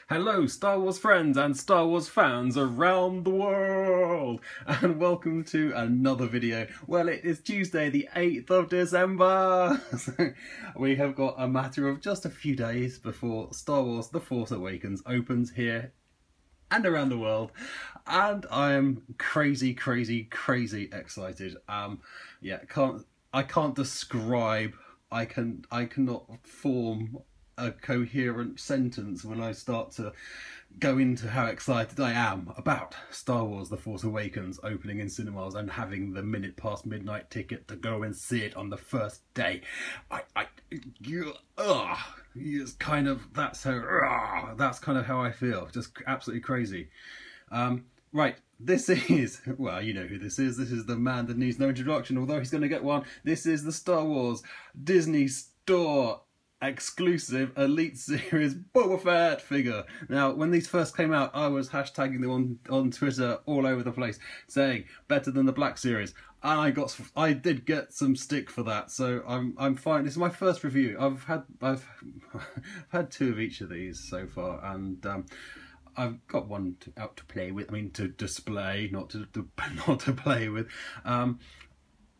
Hello Star Wars friends and Star Wars fans around the world, and welcome to another video. Well, it is Tuesday the 8th of December, so we have got a matter of just a few days before Star Wars The Force Awakens opens here and around the world, and I am crazy excited. I can't describe, I cannot form a coherent sentence when I start to go into how excited I am about Star Wars The Force Awakens opening in cinemas and having the minute past midnight ticket to go and see it on the first day. It's kind of, that's kind of how I feel. Just absolutely crazy. Right, this is, well, you know who this is. This is the man that needs no introduction, although he's going to get one. This is the Star Wars Disney Store exclusive Elite Series Boba Fett figure. Now, when these first came out, I was hashtagging them on Twitter all over the place, saying better than the Black Series, and I did get some stick for that. So I'm fine. This is my first review. I've had two of each of these so far, and I've got one out to play with. I mean, to display, not to play with.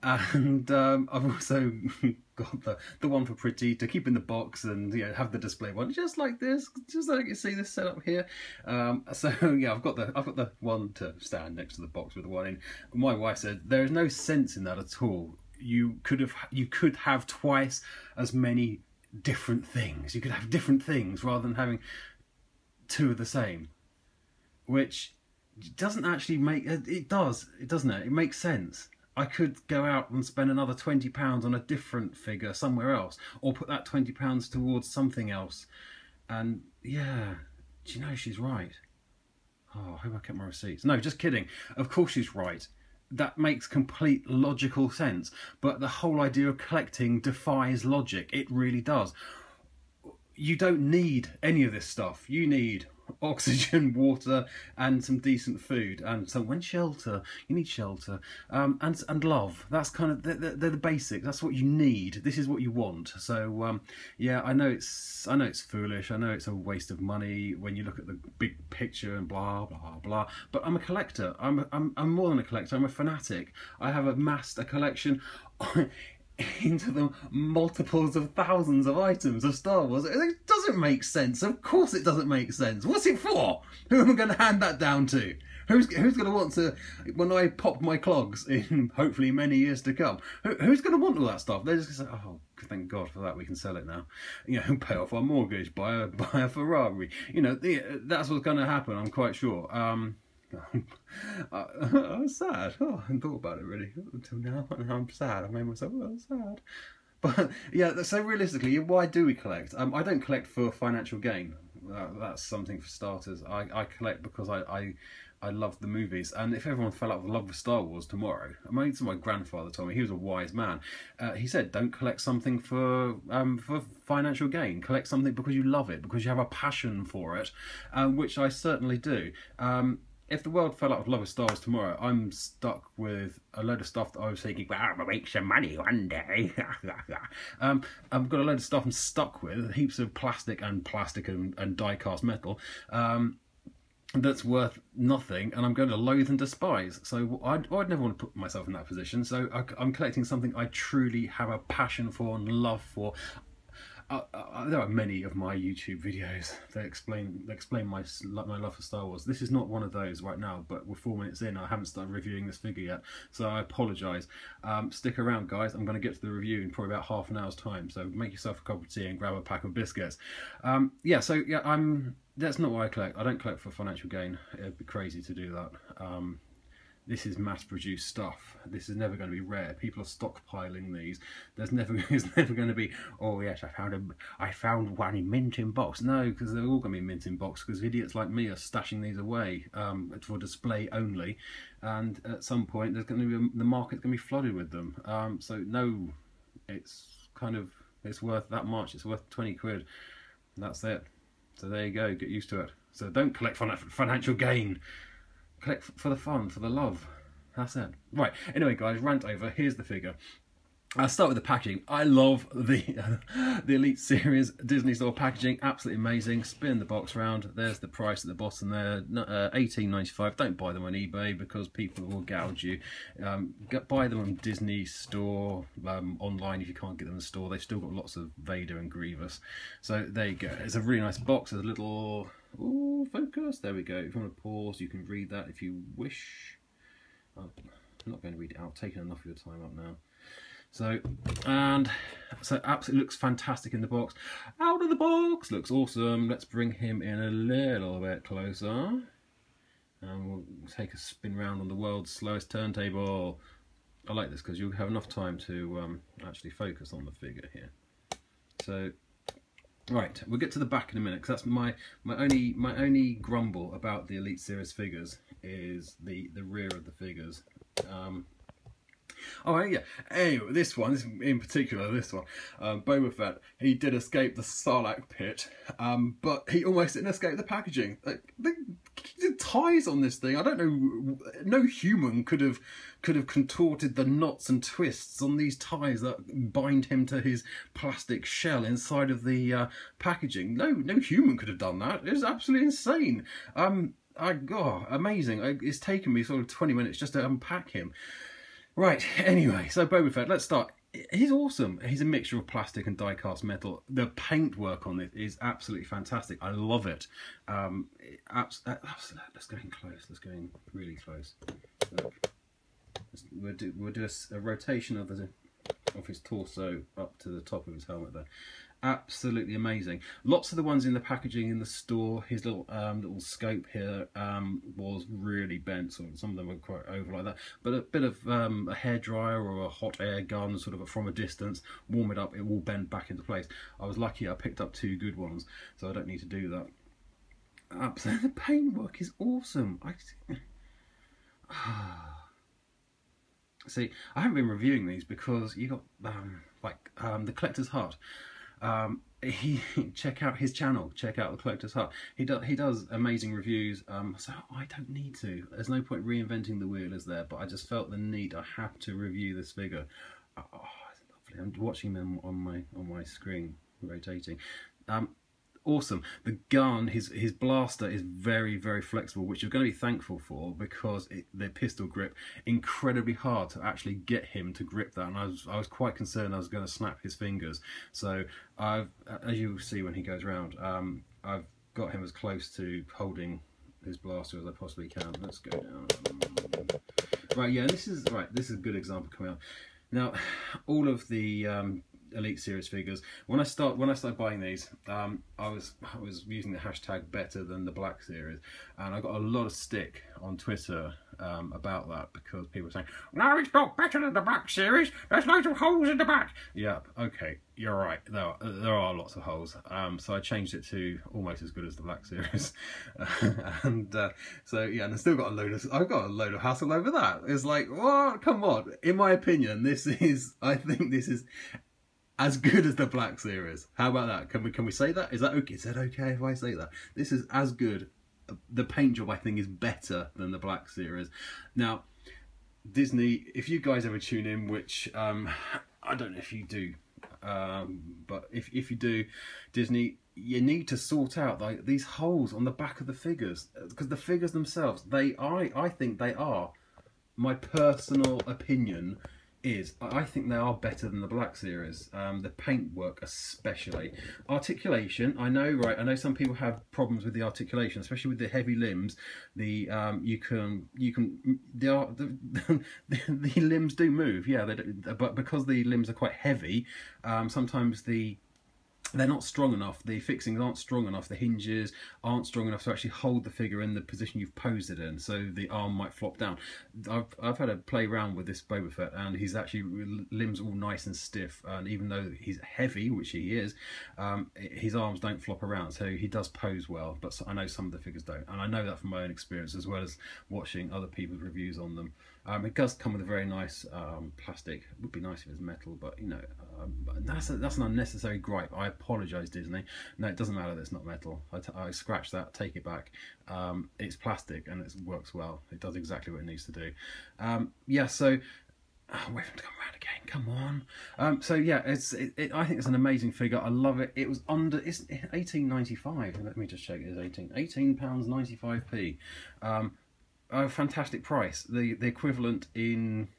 And I've also got the one for pretty to keep in the box and, you know, have the display one just like this, just like you see this setup here. So yeah, I've got the one to stand next to the box with the one in. My wife said there is no sense in that at all. You could have twice as many different things. You could have different things rather than having two of the same, which doesn't actually make it does, doesn't it? It makes sense. I could go out and spend another £20 on a different figure somewhere else, or put that £20 towards something else. And yeah, do you know she's right? Oh, I hope I kept my receipts. No, just kidding. Of course she's right. That makes complete logical sense. But the whole idea of collecting defies logic. It really does. You don't need any of this stuff. You need oxygen, water, and some decent food, and so when shelter, you need shelter, and love. That's kind of they're the basics. That's what you need. This is what you want. So yeah, I know it's foolish. I know it's a waste of money when you look at the big picture and blah blah blah. But I'm a collector. I'm more than a collector. I'm a fanatic. I have amassed a collection into the multiples of thousands of items of Star Wars. It doesn't make sense. Of course it doesn't make sense. What's it for? Who am I going to hand that down to? Who's going to want to, when I pop my clogs in hopefully many years to come, who's going to want all that stuff? They're just going to say, oh, thank God for that, we can sell it now. You know, pay off our mortgage, buy a Ferrari. You know, that's what's going to happen, I'm quite sure. I was sad. Oh, I hadn't thought about it really until now, and I'm sad. I made myself sad. But yeah, so realistically, why do we collect? I don't collect for financial gain. That's something for starters. I collect because I love the movies, and if everyone fell out with love with Star Wars tomorrow, I mean, my grandfather told me, he was a wise man. He said, don't collect something for financial gain. Collect something because you love it, because you have a passion for it, which I certainly do. If the world fell out of love with Star Wars tomorrow, I'm stuck with a load of stuff that I was thinking, well, I'm going to make some money one day. I've got a load of stuff I'm stuck with, heaps of plastic and die-cast metal, that's worth nothing, and I'm going to loathe and despise. So I'd never want to put myself in that position. So I'm collecting something I truly have a passion for and love for. There are many of my YouTube videos that explain my love for Star Wars. This is not one of those right now, but we're 4 minutes in. I haven't started reviewing this figure yet, so I apologise. Stick around, guys. I'm going to get to the review in probably about half an hour's time, so make yourself a cup of tea and grab a pack of biscuits. Yeah, so yeah, that's not why I collect. I don't collect for financial gain. It'd be crazy to do that. This is mass-produced stuff. This is never going to be rare. People are stockpiling these. It's never going to be, oh yes, I found one in mint in box. No, because they're all going to be mint in box, because idiots like me are stashing these away for display only, and at some point there's going to be the market's going to be flooded with them. So no, it's worth that much. It's worth 20 quid. That's it. So there you go. Get used to it. So don't collect for financial gain. Collect for the fun, for the love. That's it. Right, anyway guys, rant over. Here's the figure. I'll start with the packaging. I love the the Elite Series Disney Store packaging. Absolutely amazing. Spin the box round. There's the price at the bottom there. $18.95. Don't buy them on eBay because people will gouge you. Buy them on Disney Store online if you can't get them in the store. They've still got lots of Vader and Grievous. So there you go. It's a really nice box. There's a little... Ooh, focus. There we go. If you want to pause, you can read that if you wish. I'm not going to read it out. Taking enough of your time up now. So absolutely looks fantastic in the box. Out of the box, looks awesome. Let's bring him in a little bit closer. And we'll take a spin round on the world's slowest turntable. I like this because you'll have enough time to actually focus on the figure here. So, right, we'll get to the back in a minute because that's my only grumble about the Elite Series figures is the rear of the figures. Oh yeah. Anyway, this in particular, Boba Fett, he did escape the Sarlacc pit, but he almost didn't escape the packaging. Like, the ties on this thing, I don't know. No human could have contorted the knots and twists on these ties that bind him to his plastic shell inside of the packaging. No human could have done that. It was absolutely insane. Amazing. It's taken me sort of 20 minutes just to unpack him. Right, anyway, so Boba Fett, let's start. He's awesome. He's a mixture of plastic and die-cast metal. The paintwork on it is absolutely fantastic. I love it. Let's go in close. Let's go in really close. Look. We'll do a rotation of his torso up to the top of his helmet there. Absolutely amazing. Lots of the ones in the packaging in the store, his little scope here was really bent. So some of them were quite over like that. But a bit of a hairdryer or a hot air gun, sort of from a distance, warm it up, it will bend back into place. I was lucky I picked up 2 good ones, so I don't need to do that. Absolutely, the paintwork is awesome. See, I haven't been reviewing these because you got the Collector's Hut. Check out his channel. Check out the Collector's Hut. He does amazing reviews. So I don't need to. There's no point reinventing the wheel, is there? But I just felt the need. I have to review this figure. Oh, it's lovely. I'm watching them on my screen, rotating. Awesome. The gun, his blaster is very, very flexible, which you're going to be thankful for because the pistol grip, incredibly hard to actually get him to grip that, and I was quite concerned I was going to snap his fingers. So as you will see when he goes round, I've got him as close to holding his blaster as I possibly can. Let's go down. Right, yeah, this is a good example coming up. Now, all of the Elite Series figures. When I started buying these, I was using the hashtag better than the Black Series, and I got a lot of stick on Twitter about that because people were saying, "No, it's not better than the Black Series. There's loads of holes in the back." Yeah, okay, you're right. There are lots of holes. So I changed it to almost as good as the Black Series, so yeah, and I've still got I've got a load of hassle over that. It's like, what? Come on. In my opinion, I think this is as good as the Black Series. How about that? Can we say that? Is that okay? Is that okay if I say that? This is as good. The paint job, I think, is better than the Black Series. Now, Disney, if you guys ever tune in, which I don't know if you do, but if you do, Disney, you need to sort out these holes on the back of the figures, because the figures themselves, I think they are, my personal opinion is, I think they are better than the Black Series. The paintwork especially. Articulation, I know some people have problems with the articulation, especially with the heavy limbs. The limbs do move, yeah, but because the limbs are quite heavy, sometimes they're not strong enough, the fixings aren't strong enough, the hinges aren't strong enough to actually hold the figure in the position you've posed it in, so the arm might flop down. I've had a play around with this Boba Fett, and he's actually limbs all nice and stiff, and even though he's heavy, which he is, his arms don't flop around, so he does pose well, but I know some of the figures don't, and I know that from my own experience as well as watching other people's reviews on them. It does come with a very nice plastic. It would be nice if it was metal, but you know, that's an unnecessary gripe. I apologise, Disney. No, it doesn't matter that it's not metal. I scratch that, take it back. It's plastic and it works well. It does exactly what it needs to do. Yeah, so Oh, wait for him to come around again. Come on. So yeah, I think it's an amazing figure. I love it. It was it's 18.95. Let me just check. It is 18 pounds 95p. A fantastic price. The equivalent in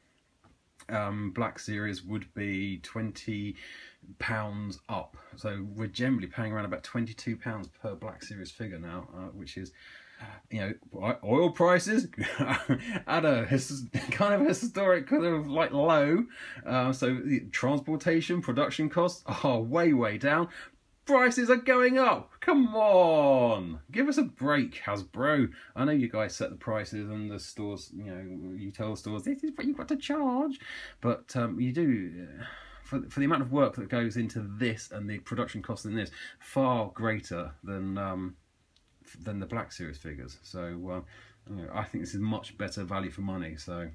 Black Series would be £20 up. So we're generally paying around about £22 per Black Series figure now, which is, you know, oil prices at a kind of historic kind of like low. So the transportation, production costs are way down. Prices are going up. Come on, give us a break, Hasbro. I know you guys set the prices and the stores, you know, you tell the stores this is what you've got to charge, but you do. For the amount of work that goes into this and the production cost in this, far greater than the Black Series figures. So you know, I think this is much better value for money. So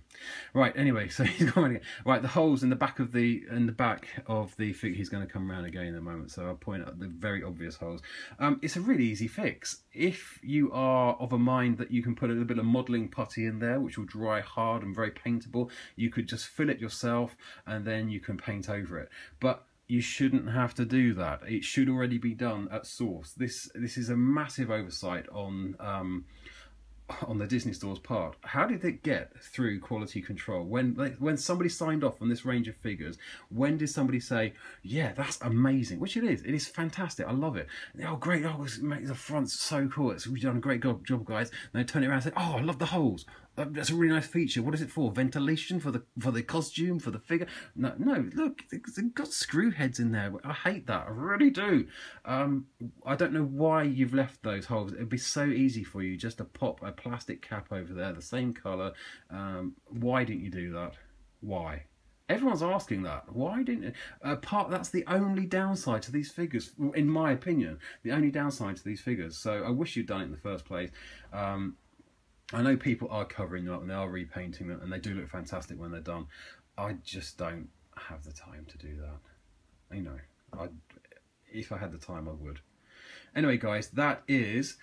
right, anyway, so he's going again. Right, the holes in the back of the figure, he's going to come around again in a moment, so I'll point out the very obvious holes. It's a really easy fix if you are of a mind that you can put a little bit of modelling putty in there, which will dry hard and very paintable. You could just fill it yourself and then you can paint over it, but you shouldn't have to do that. It should already be done at source. This is a massive oversight on the Disney Store's part. How did it get through quality control? When somebody signed off on this range of figures, when did somebody say, yeah, that's amazing? Which it is fantastic, I love it. Oh great, oh, the front's so cool, we've done a great job guys. And they turn it around and say, oh, I love the holes. That's a really nice feature. What is it for? Ventilation for the costume, for the figure? No, look, it's got screw heads in there. I hate that. I really do. I don't know why you've left those holes. It'd be so easy for you just to pop a plastic cap over there, the same colour. Why didn't you do that? Why? Everyone's asking that. Why didn't that's the only downside to these figures, in my opinion. The only downside to these figures. So I wish you'd done it in the first place. I know people are covering them up and they are repainting them and they do look fantastic when they're done. I just don't have the time to do that. You know, if I had the time I would. Anyway guys, that is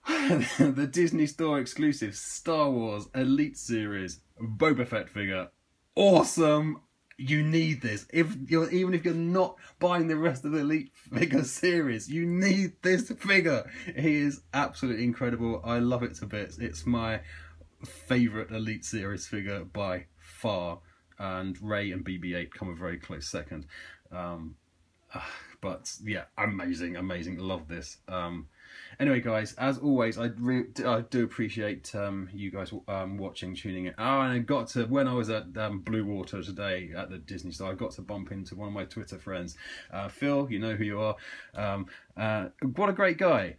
the Disney Store exclusive Star Wars Elite Series Boba Fett figure. Awesome! You need this. Even if you're not buying the rest of the Elite figure series, you need this figure. He is absolutely incredible. I love it to bits. It's my favourite Elite series figure by far, and Rey and BB-8 come a very close second. But yeah, amazing. Love this. Anyway, guys, as always, I do appreciate you guys watching, tuning in. Oh, and I got to, when I was at Blue Water today at the Disney Store, I got to bump into one of my Twitter friends. Phil, you know who you are. What a great guy.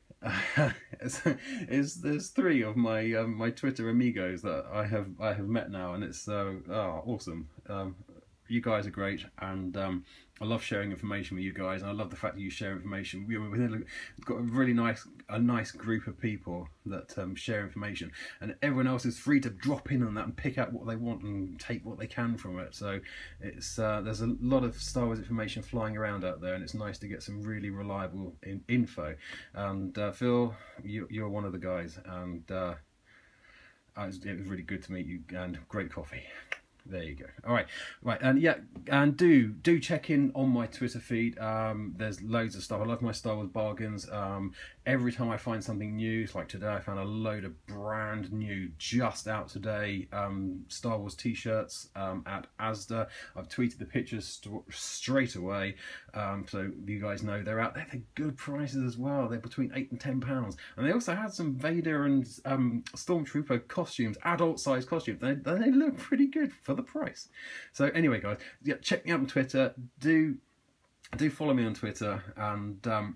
There's three of my my Twitter amigos that I have met now, and it's awesome. You guys are great, and I love sharing information with you guys, and I love the fact that you share information. We've got a really nice group of people that share information, and everyone else is free to drop in on that and pick out what they want and take what they can from it. So it's there's a lot of Star Wars information flying around out there, and it's nice to get some really reliable info. And Phil, you're one of the guys, and it was really good to meet you, and great coffee. There you go. All right, and yeah, and do check in on my Twitter feed. There's loads of stuff. I love my Star Wars bargains. Every time I find something new, it's like today I found a load of brand new, just out today, Star Wars t-shirts at Asda. I've tweeted the pictures straight away, so you guys know they're out there. They're good prices as well. They're between £8 and £10, and they also had some Vader and Stormtrooper costumes, adult size costumes. They look pretty good for the price. So anyway, guys, yeah, check me out on Twitter. Do follow me on Twitter, and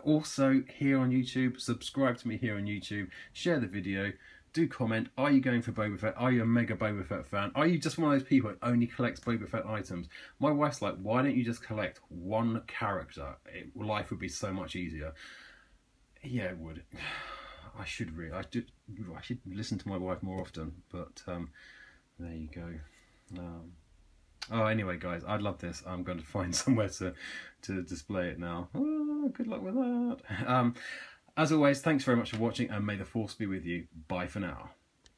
also here on YouTube. Subscribe to me here on YouTube. Share the video. Do comment. Are you going for Boba Fett? Are you a mega Boba Fett fan? Are you just one of those people that only collects Boba Fett items? My wife's like, why don't you just collect one character? Life would be so much easier. Yeah, it would. I should listen to my wife more often, but there you go. Oh, anyway, guys, I love this. I'm going to find somewhere to display it now. Oh, good luck with that. As always, thanks very much for watching, and may the Force be with you. Bye for now.